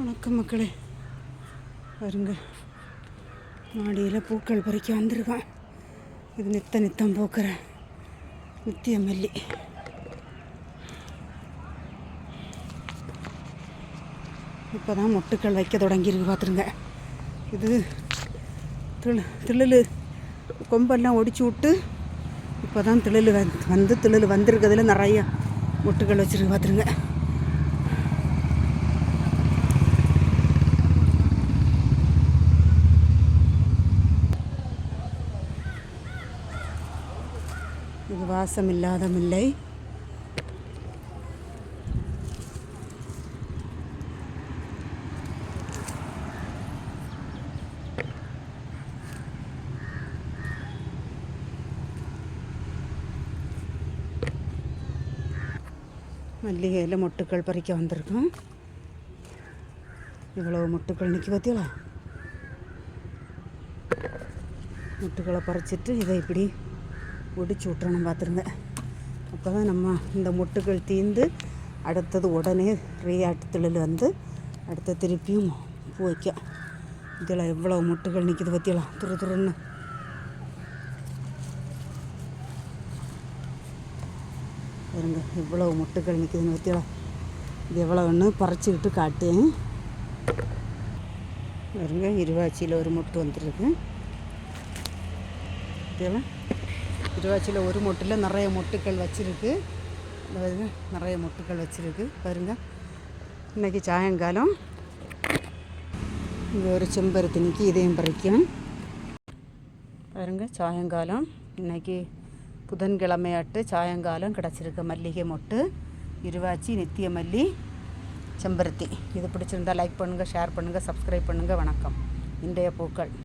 வணக்கம் மக்களே, பாருங்க மாடியில் பூக்கள் பறிக்க வந்திருக்கான். இது நித்தம் பூக்கிற நித்திய மல்லி. இப்போ தான் மொட்டுக்கள் வைக்க தொடங்கியிருக்கு பார்த்துருங்க. இது திளில் கொம்பெல்லாம் ஒடிச்சு விட்டு இப்போ தான் திளில் வந்திருக்கிறதுல நிறைய மொட்டுக்கள் வச்சுருக்கு பார்த்துருங்க. இது வாசம் இல்லாத முல்லை. மல்லிகையில் மொட்டுக்கள் பறிக்க வந்திருக்கோம். இவ்வளவு மொட்டுக்கள் நிற்கி பார்த்தீங்களா? மொட்டுக்களை பறிச்சிட்டு இதை இப்படி ஒடிச்சு விட்டுறணும் பார்த்துருங்க. அப்போ தான் நம்ம இந்த மொட்டுக்கள் தீர்ந்து அடுத்தது உடனே திளில் அடுத்த திருப்பியும் பூ வைக்கும். இதில் எவ்வளோ மொட்டுக்கள் நிற்கிது பற்றியலாம் துருன்னு. பாருங்க எவ்வளோ மொட்டுக்கள் நிற்கிதுன்னு பற்றியலாம். இது எவ்வளோன்னு பறிச்சுக்கிட்டு காட்டேன். பாருங்க இருவாச்சியில் ஒரு மொட்டு வந்துருக்கு. இதெல்லாம் இருவாச்சியில் ஒரு மொட்டில் நிறைய மொட்டுக்கள் வச்சுருக்கு. நிறைய மொட்டுக்கள் வச்சுருக்கு பாருங்கள். இன்றைக்கி சாயங்காலம் இங்கே ஒரு செம்பருத்தி நிற்கி இதையும் பறிக்கும். பாருங்கள் சாயங்காலம் இன்றைக்கி புதன்கிழமையாட்டு சாயங்காலம் கிடச்சிருக்கு மல்லிகை மொட்டு, இருவாச்சி, நித்திய மல்லி, செம்பருத்தி. இது பிடிச்சிருந்தால் லைக் பண்ணுங்கள், ஷேர் பண்ணுங்கள், சப்ஸ்கிரைப் பண்ணுங்கள். வணக்கம். இன்றைய பூக்கள்.